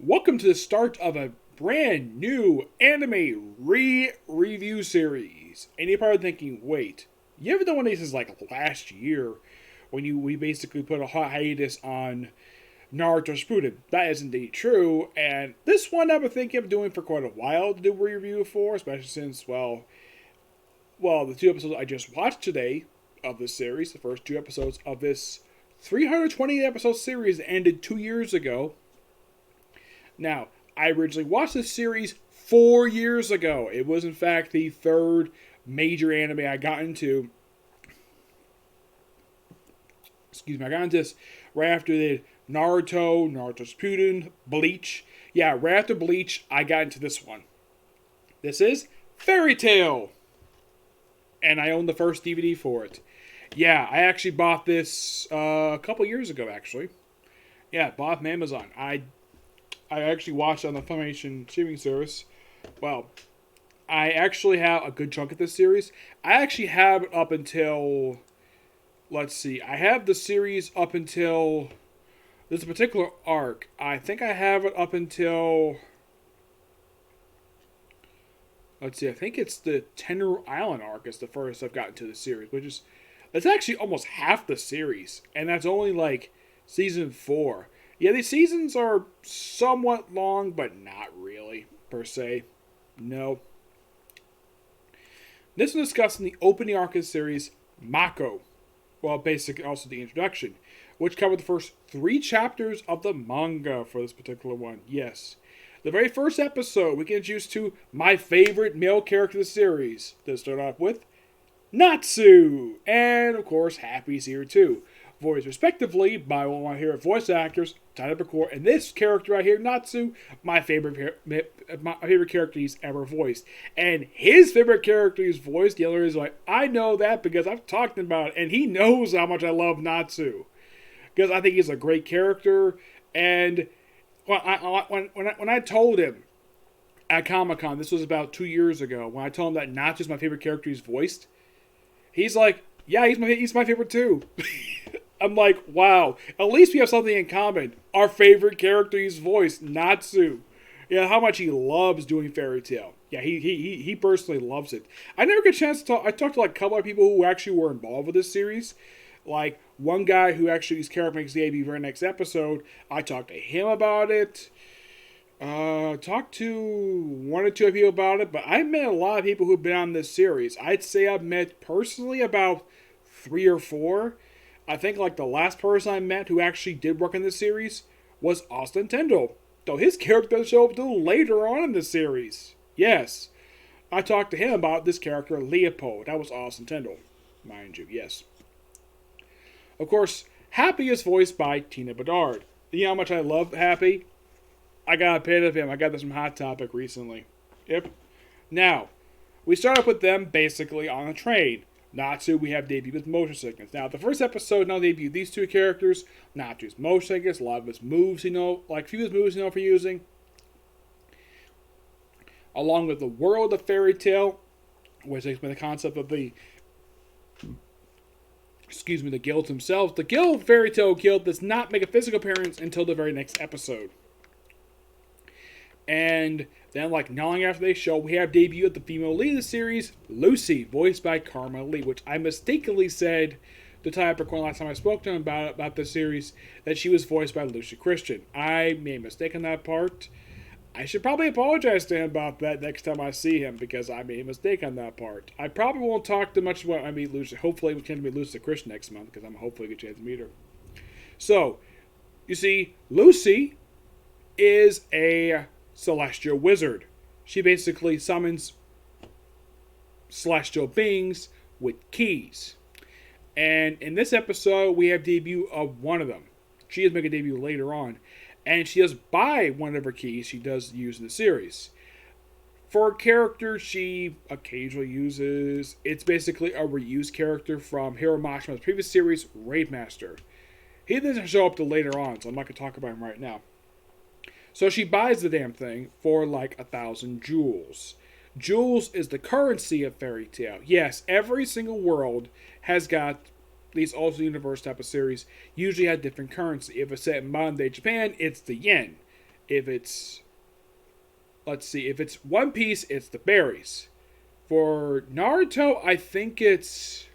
Welcome to the start of a brand new anime review series. And you're probably thinking, wait, you ever done one of these like last year when we basically put a hiatus on Naruto Shippuden? That is indeed true, and this one I've been thinking of doing for quite a while to do a review for, especially since, the two episodes I just watched today of this series, the first two episodes of this 320 episode series that ended 2 years ago. Now, I originally watched this series 4 years ago. It was, in fact, the third major anime I got into. I got into this right after the Naruto Shippuden, Bleach. Yeah, right after Bleach, I got into this one. This is Fairy Tail. And I own the first DVD for it. Yeah, I actually bought this a couple years ago, actually. Yeah, bought it from Amazon. I actually watched it on the Funimation streaming service. Well, I actually have a good chunk of this series. I actually have it up until... Let's see. I have the series up until... There's a particular arc. I think I have it up until... Let's see. I think it's the Tenru Island arc is the first I've gotten to the series. Which is... That's actually almost half the series. And that's only like season 4. Yeah, these seasons are somewhat long, but not really, per se. No. This is discussing the opening arc of the series, Macao. Well, basically also the introduction, which covered the first 3 chapters of the manga for this particular one. Yes. The very first episode, we get introduced to my favorite male character of the series. To start off with, Natsu. And, of course, Happy's here too. Voiced respectively by one of my favorite voice actors, Tyler McCoy, and this character right here, Natsu, my favorite character he's ever voiced. And his favorite character he's voiced, the other is like, I know that because I've talked about it, and he knows how much I love Natsu. Because I think he's a great character, and when I told him at Comic-Con, this was about 2 years ago, when I told him that Natsu's my favorite character he's voiced, he's like, yeah, he's my favorite too. I'm like, wow, at least we have something in common. Our favorite character he's voiced, Natsu. Yeah, how much he loves doing Fairy Tail. Yeah, he personally loves it. I never get a chance to talk. I talked to like a couple of people who actually were involved with this series. Like one guy who actually his character makes the debut very next episode. I talked to him about it. Talked to 1 or 2 people about it, but I met a lot of people who've been on this series. I'd say I've met personally about 3 or 4. I think like the last person I met who actually did work in this series was Austin Tindall. Though his character doesn't show up until later on in the series. Yes. I talked to him about this character, Leopold. That was Austin Tindall, mind you, yes. Of course, Happy is voiced by Tina Bedard. You know how much I love Happy? I got a bit of him. I got this from Hot Topic recently. Yep. Now, we start off with them basically on a train. Natsu, we have debuted with motion sickness. Now, the first episode now debuted these 2 characters. Natsu's motion sickness, a lot of his moves, like a few of his moves for using. Along with the world of Fairy Tail, which explains the concept of the guilds themselves. The guild Fairy Tail Guild does not make a physical appearance until the very next episode. And then, like, not long after they show, we have debuted the female lead of the series, Lucy, voiced by Karma Lee, which I mistakenly said to Ty Uppercorn last time I spoke to him about the series, that she was voiced by Lucy Christian. I made a mistake on that part. I should probably apologize to him about that next time I see him, because I made a mistake on that part. I probably won't talk too much when I meet Lucy. Hopefully we can meet Lucy Christian next month, because I'm hopefully get a chance to meet her. So, you see, Lucy is a celestial wizard. She basically summons celestial beings with keys. And in this episode, we have debut of one of them. She does make a debut later on. And she does buy one of her keys she does use in the series. For a character she occasionally uses, it's basically a reused character from Hiro Mashima's previous series, Raid Master. He doesn't show up till later on, so I'm not going to talk about him right now. So she buys the damn thing for like 1,000 jewels. Jewels is the currency of Fairy Tail. Yes, every single world has got, at least also universe type of series, usually had different currency. If it's set in modern day Japan, it's the yen. If it's, let's see, if it's One Piece, it's the berries. For Naruto, I think it's,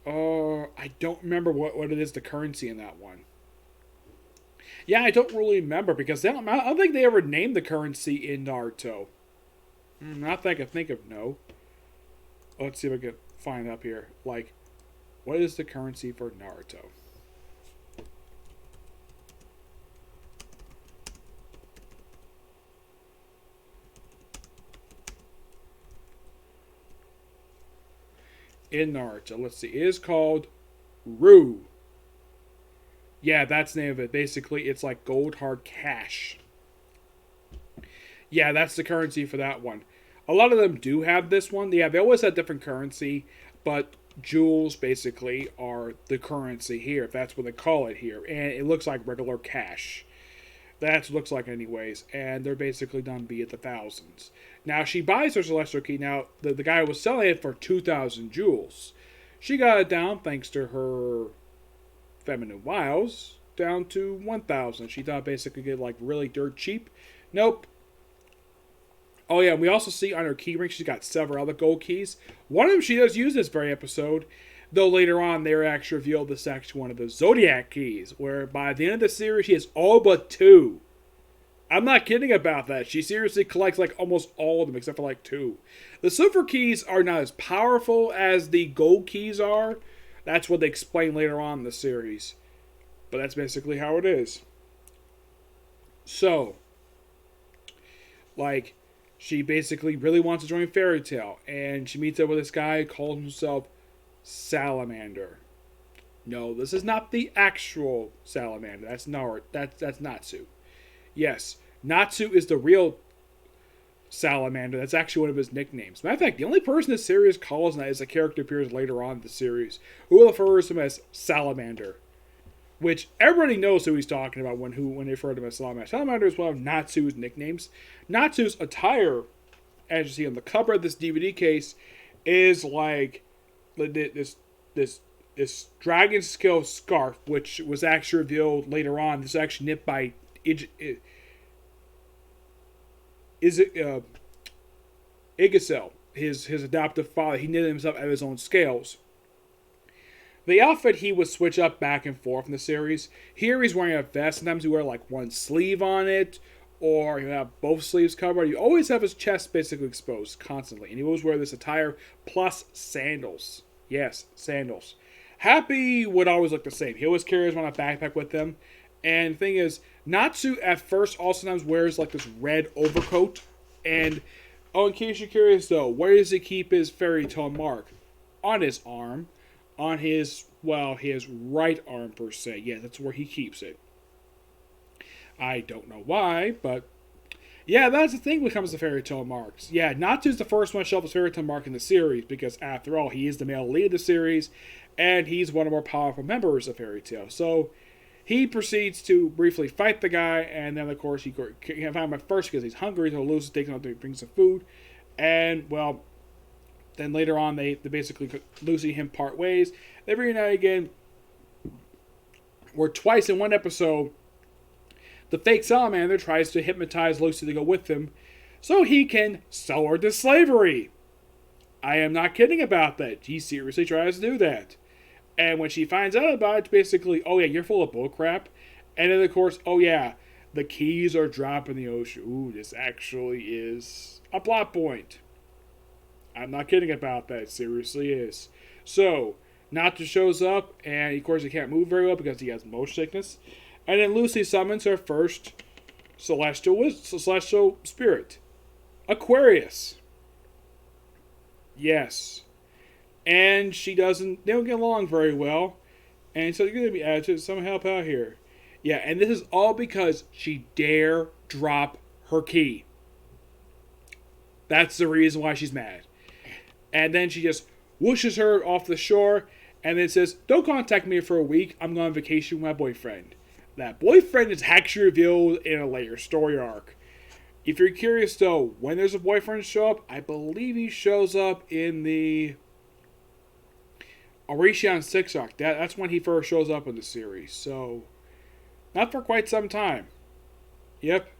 I don't remember what it is, the currency in that one. Yeah, I don't really remember because I don't think they ever named the currency in Naruto. Not that I can think of, no. Let's see if I can find up here. Like, what is the currency for Naruto? In Naruto, let's see. It is called Ru. Yeah, that's the name of it. Basically, it's like gold hard cash. Yeah, that's the currency for that one. A lot of them do have this one. Yeah, they always have different currency, but jewels basically are the currency here, if that's what they call it here. And it looks like regular cash. That's what it looks like anyways. And they're basically done be at the thousands. Now, she buys her Celestial Key. Now, the guy was selling it for 2,000 jewels. She got it down, thanks to her feminine wiles, down to 1,000. She thought basically get like really dirt cheap. Nope. Oh yeah, we also see on her key ring she's got several other gold keys. One of them she does use this very episode, though later on they're actually revealed this is actually one of the Zodiac keys, where by the end of the series she has all but two. I'm not kidding about that. She seriously collects like almost all of them except for like two. The silver keys are not as powerful as the gold keys are. That's what they explain later on in the series. But that's basically how it is. So, like, she basically really wants to join Fairy Tail. And she meets up with this guy who calls himself Salamander. No, this is not the actual Salamander. That's Natsu. Yes, Natsu is the real Salamander. That's actually one of his nicknames. Matter of fact, the only person this series calls that is a character appears later on in the series who refers to him as Salamander. Which everybody knows who he's talking about when they refer to him as Salamander. Salamander is one of Natsu's nicknames. Natsu's attire, as you see on the cover of this DVD case, is like this dragon scale scarf, which was actually revealed later on. This is actually knit by Igasel, his adoptive father. He knitted himself out of his own scales. The outfit he would switch up back and forth in the series. Here he's wearing a vest. Sometimes he wear like one sleeve on it, or he'll have both sleeves covered. You always have his chest basically exposed constantly. And he always wear this attire plus sandals. Yes, sandals. Happy would always look the same. He always carries on a backpack with him. And the thing is, Natsu at first also sometimes wears like this red overcoat. And, oh, in case you're curious though, where does he keep his fairy tale mark? On his arm. On his right arm per se. Yeah, that's where he keeps it. I don't know why, but yeah, that's the thing when it comes to fairy tale marks. Yeah, Natsu's the first one to show up his fairy tale mark in the series because after all, he is the male lead of the series and he's one of the more powerful members of Fairy Tail. So he proceeds to briefly fight the guy, and then of course he can't find him at first because he's hungry, so Lucy takes him out to bring some food, and well, then later on, they basically, Lucy and him part ways. They reunite again. Where twice in one episode, the fake salamander tries to hypnotize Lucy to go with him so he can sell her to slavery. I am not kidding about that. He seriously tries to do that. And when she finds out about it, it's basically, oh yeah, you're full of bullcrap. And then of course, oh yeah, the keys are dropped in the ocean. Ooh, this actually is a plot point. I'm not kidding about that. It seriously is. So, Natsu shows up, and of course he can't move very well because he has motion sickness. And then Lucy summons her first celestial spirit, Aquarius. Yes. And they don't get along very well. And so you're going to be added to some help out here. Yeah, and this is all because she dare drop her key. That's the reason why she's mad. And then she just whooshes her off the shore and then says, don't contact me for a week. I'm going on vacation with my boyfriend. That boyfriend is actually revealed in a later story arc. If you're curious though, when there's a boyfriend show up, I believe he shows up in the Orishion 6 arc. That's when he first shows up in the series. So, not for quite some time. Yep.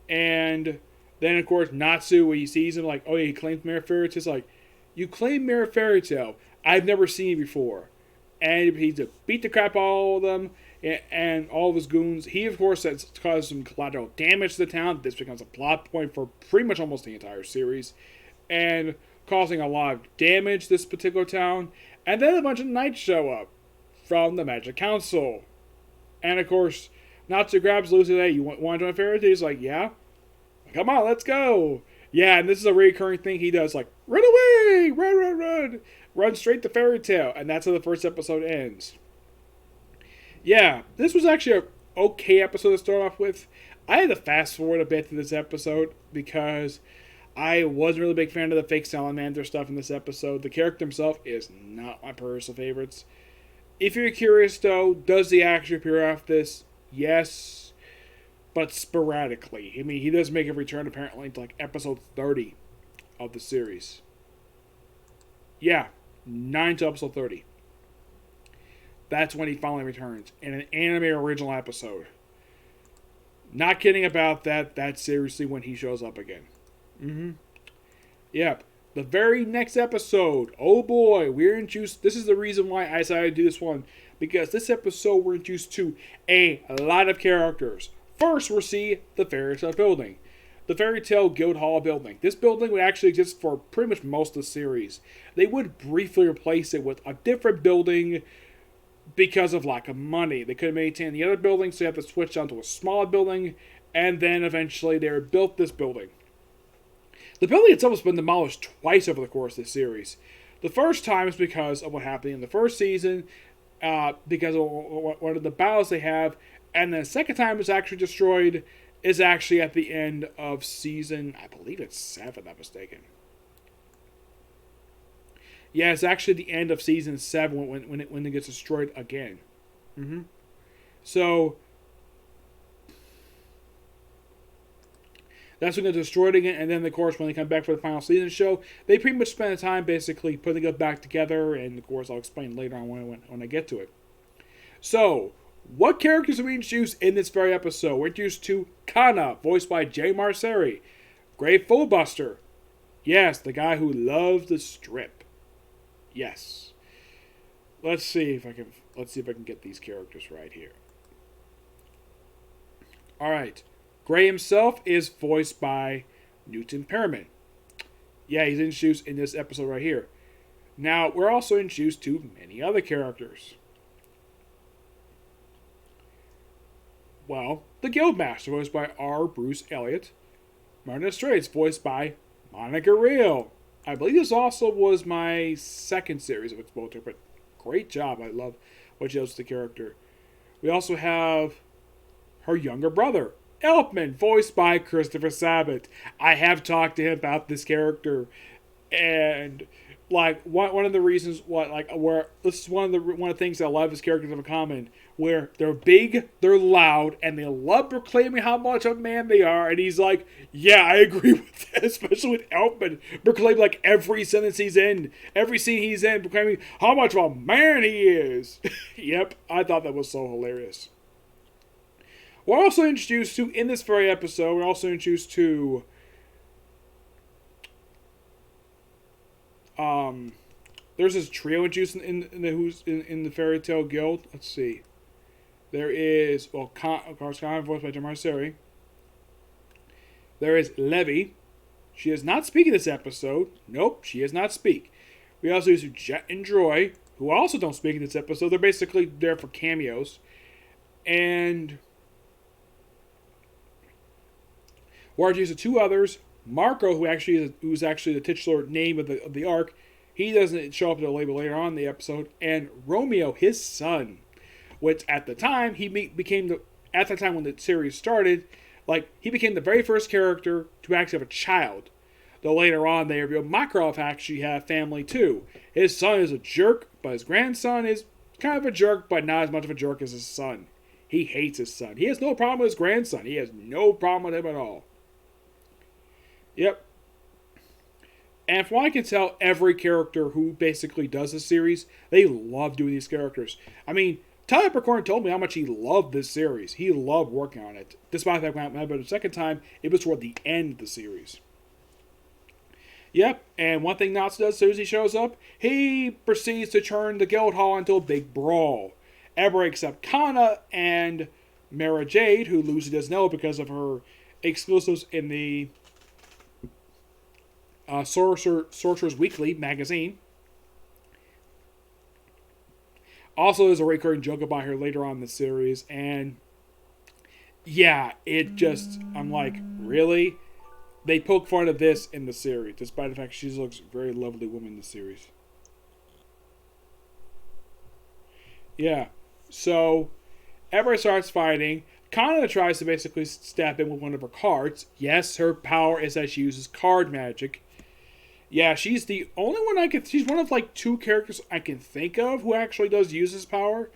And then, of course, Natsu, when he sees him, like, oh, yeah, he claims Mirror Fairy Tale. It's like, you claim Mirror Fairy Tale. I've never seen it before. And he beat the crap out of all of them and all of his goons. He, of course, has caused some collateral damage to the town. This becomes a plot point for pretty much almost the entire series. And causing a lot of damage to this particular town. And then a bunch of knights show up from the Magic Council. And, of course, Natsu grabs Lucy. Hey, you want to join Fairy Tale? He's like, yeah. Come on, let's go. Yeah, and this is a recurring thing he does, like, run away, run. Run straight to Fairy Tale. And that's how the first episode ends. Yeah, this was actually an okay episode to start off with. I had to fast forward a bit to this episode because I wasn't really a big fan of the fake salamander stuff in this episode. The character himself is not my personal favorites. If you're curious, though, does he actually appear after this? Yes, but sporadically. I mean, he does make a return apparently to like episode 30 of the series. Yeah, 9 to episode 30. That's when he finally returns in an anime original episode. Not kidding about that. That's seriously when he shows up again. Yep. The very next episode. Oh boy, we're introduced. This is the reason why I decided to do this one. Because this episode we're introduced to a lot of characters. First, we'll see the Fairy Tale building. The Fairy Tale Guild Hall building. This building would actually exist for pretty much most of the series. They would briefly replace it with a different building because of lack of money. They couldn't maintain the other building, so they had to switch down to a smaller building. And then eventually they built this building. The building itself has been demolished twice over the course of this series. The first time is because of what happened in the first season, because of one of the battles they have, and the second time it's actually destroyed is actually at the end of season, I believe it's 7, if I'm not mistaken. Yeah, it's actually the end of season 7 when it gets destroyed again. So that's when they destroyed again, and then of course when they come back for the final season show, they pretty much spend the time basically putting it back together, and of course I'll explain later on when I get to it. So, what characters are we introduced in this very episode? We're introduced to Kana, voiced by Jay Marceri. Great Buster. Yes, the guy who loves the strip. Yes. Let's see if I can get these characters right here. Alright. Gray himself is voiced by Newton Perriman. Yeah, he's introduced in this episode right here. Now, we're also introduced to many other characters. Well, the Guildmaster, voiced by R. Bruce Elliott. Martin Estrades, voiced by Monica Real. I believe this also was my second series of exposure, but great job. I love what she does with the character. We also have her younger brother, Elfman, voiced by Christopher Sabat. I have talked to him about this character, and like one of the reasons where this is one of the things that a lot of his characters have in common, where they're big, they're loud, and they love proclaiming how much of a man they are. And he's like, yeah, I agree with that, especially with Elfman proclaiming like every sentence he's in, every scene he's in, proclaiming how much of a man he is. Yep, I thought that was so hilarious. We're also introduced to, in this very episode, we're also introduced to there's this trio introduced who's in the Fairy Tale Guild. Let's see. There is, well, of course, Kana, voiced by Jim Marceri. There is Levy. She does not speak in this episode. Nope, she does not speak. We also use Jet and Joy, who also don't speak in this episode. They're basically there for cameos. And we're introduced to two others. Marco, who's actually the titular name of the arc, he doesn't show up until later on in the episode. And Romeo, his son, which at the time at the time when the series started, like he became the very first character to actually have a child. Though later on they revealed Makarov actually had family too. His son is a jerk, but his grandson is kind of a jerk, but not as much of a jerk as his son. He hates his son. He has no problem with his grandson. He has no problem with him at all. Yep. And from what I can tell, every character who basically does the series, they love doing these characters. I mean, Tyler Percorn told me how much he loved this series. He loved working on it. Despite the fact that the second time, it was toward the end of the series. Yep, and one thing Natsu does as soon as he shows up, he proceeds to turn the guild hall into a big brawl. Everybody except Kana and Mara Jade, who Lucy doesn't know because of her exclusives in the Sorcerer's Weekly magazine. Also, there's a recurring joke about her later on in the series, and yeah, it just, I'm like, really? They poke fun of this in the series, despite the fact she looks a very lovely woman in the series. Yeah, so everybody starts fighting. Kana tries to basically step in with one of her cards. Yes, her power is that she uses card magic. Yeah, she's the only one she's one of like 2 characters I can think of who actually does use this power.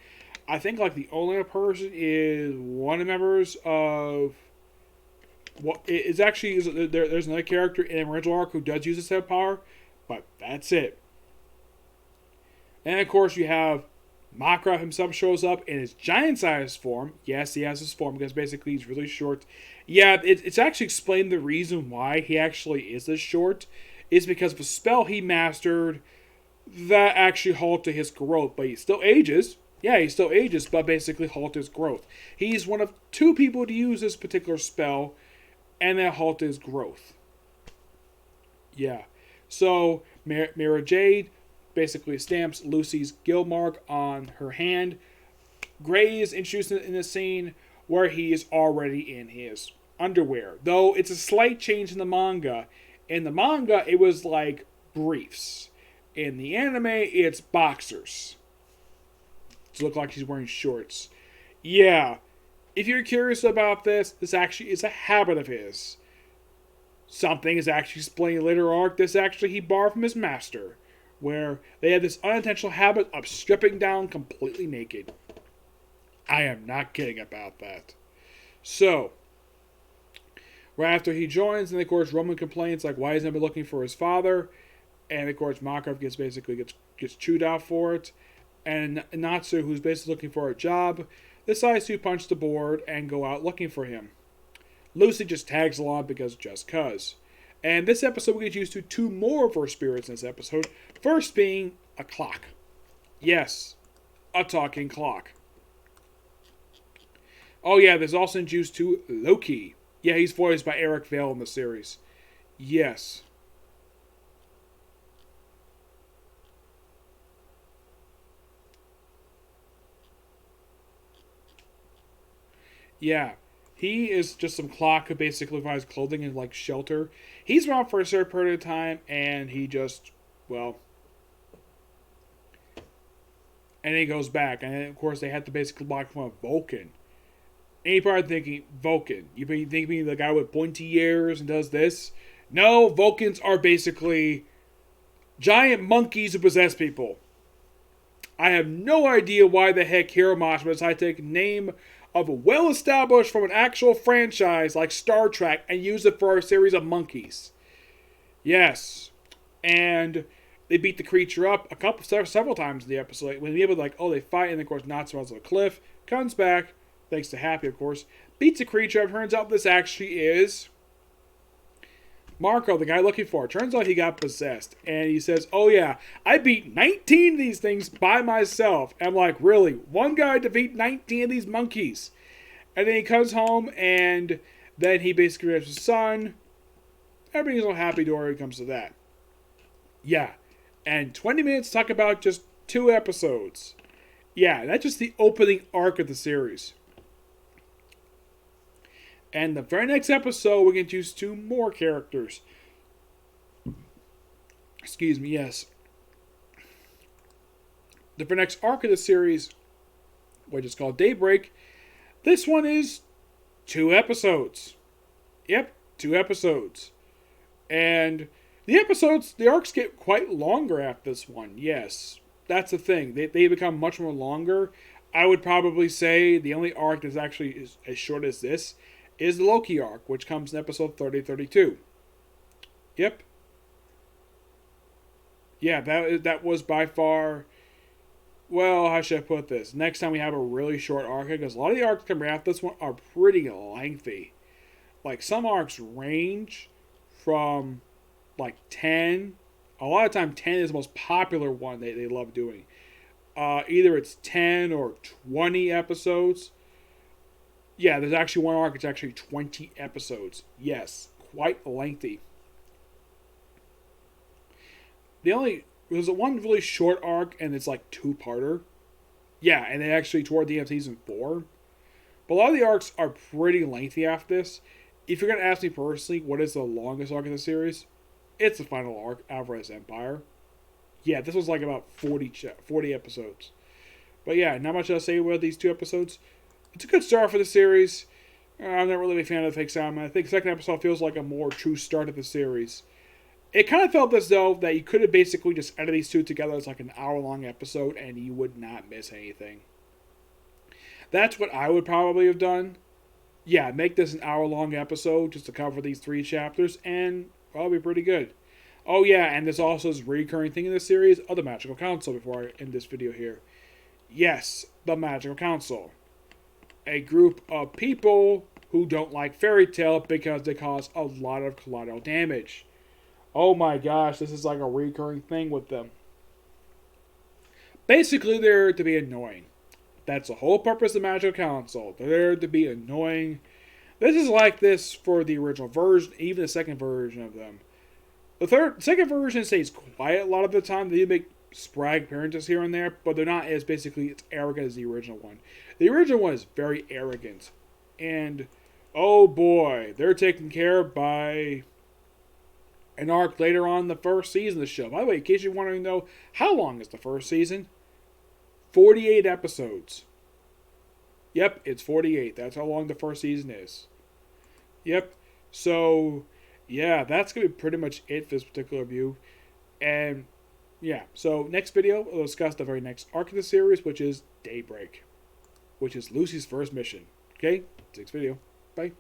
I think like the only person is one of the members of. Well, it's actually there's another character in the original arc who does use this power, but that's it. And of course you have Macao himself shows up in his giant-sized form. Yes, he has his form because basically he's really short. Yeah, it's actually explained the reason why he actually is this short is because of a spell he mastered that actually halted his growth. But he still ages. Yeah, he still ages, but basically halted his growth. He's one of 2 people to use this particular spell, and that halted his growth. Yeah. So, Mara Jade basically stamps Lucy's guild mark on her hand. Gray is introduced in the scene where he is already in his underwear. Though it's a slight change in the manga. In the manga, it was like briefs. In the anime, it's boxers. To look like he's wearing shorts. Yeah. If you're curious about this actually is a habit of his. Something is actually explained later arc. This actually he borrowed from his master. Where they had this unintentional habit of stripping down completely naked. I am not kidding about that. So, right after he joins, and of course Roman complains like why isn't he looking for his father, and of course Makov gets chewed out for it, and Natsu, who's basically looking for a job, decides to punch the board and go out looking for him. Lucy just tags along because just cuz. And this episode we get used to 2 more of her spirits in this episode. First being a clock. Yes, a talking clock. Oh yeah, there's also introduced to Loki. Yeah, he's voiced by Eric Vale in the series. Yes. Yeah. He is just some clock who basically provides clothing and like shelter. He's around for a certain period of time and he just, well. And then he goes back. And then, of course, they have to basically block from a Vulcan. And you're probably thinking, Vulcan. You think the guy with pointy ears and does this? No, Vulcans are basically giant monkeys who possess people. I have no idea why the heck Hiromash decided to take a name of a well-established from an actual franchise like Star Trek and use it for a series of monkeys. Yes. And they beat the creature up several times in the episode. When they able to they fight, and of course Natsu runs off a cliff, comes back, thanks to Happy of course, beats the creature up. Turns out this actually is Marco, the guy looking for it. Turns out he got possessed. And he says, oh yeah, I beat 19 of these things by myself. And I'm like, really? One guy to beat 19 of these monkeys? And then he comes home and then he basically has his son. Everything's all happy door when it comes to that. Yeah. And 20 minutes talk about just 2 episodes. Yeah, that's just the opening arc of the series. And the very next episode, we get introduced to more characters. Excuse me, yes. The very next arc of the series, which is called Daybreak, this one is 2 episodes. Yep, 2 episodes. And the arcs get quite longer after this one, yes. That's the thing. They become much more longer. I would probably say the only arc that's actually is as short as this is the Loki arc, which comes in episode 30-32. Yep. Yeah, that was by far well, how should I put this? Next time we have a really short arc, because a lot of the arcs coming after this one are pretty lengthy. Like, some arcs range from like 10. A lot of time 10 is the most popular one they love doing. Either it's 10 or 20 episodes. Yeah, there's actually one arc, it's actually 20 episodes. Yes, quite lengthy. There's one really short arc, and it's like two-parter. Yeah, and they actually toward the end of season 4. But a lot of the arcs are pretty lengthy after this. If you're going to ask me personally, what is the longest arc in the series? It's the final arc, Alvarez Empire. Yeah, this was like about 40 episodes. But yeah, not much to say about these 2 episodes. It's a good start for the series. I'm not really a fan of the fake sound. I think the second episode feels like a more true start of the series. It kind of felt as though that you could have basically just edited these 2 together as like an hour-long episode and you would not miss anything. That's what I would probably have done. Yeah, make this an hour-long episode just to cover these 3 chapters, and probably pretty good. Oh yeah, and there's also this recurring thing in this series of the Magical Council before I end this video here. Yes, the Magical Council. A group of people who don't like fairy tale because they cause a lot of collateral damage. Oh my gosh, this is like a recurring thing with them. Basically, they're to be annoying. That's the whole purpose of the Magical Council. They're there to be annoying. This is like this for the original version, even the second version of them. The second version stays quiet a lot of the time. They do make sporadic appearances here and there, but they're not as basically as arrogant as the original one. The original one is very arrogant. And, oh boy, they're taken care of by an arc later on in the first season of the show. By the way, in case you're wondering though, how long is the first season? 48 episodes. Yep, it's 48. That's how long the first season is. Yep. So, yeah, that's going to be pretty much it for this particular review. And, yeah, so next video, we'll discuss the very next arc of the series, which is Daybreak, which is Lucy's first mission. Okay? Next video. Bye.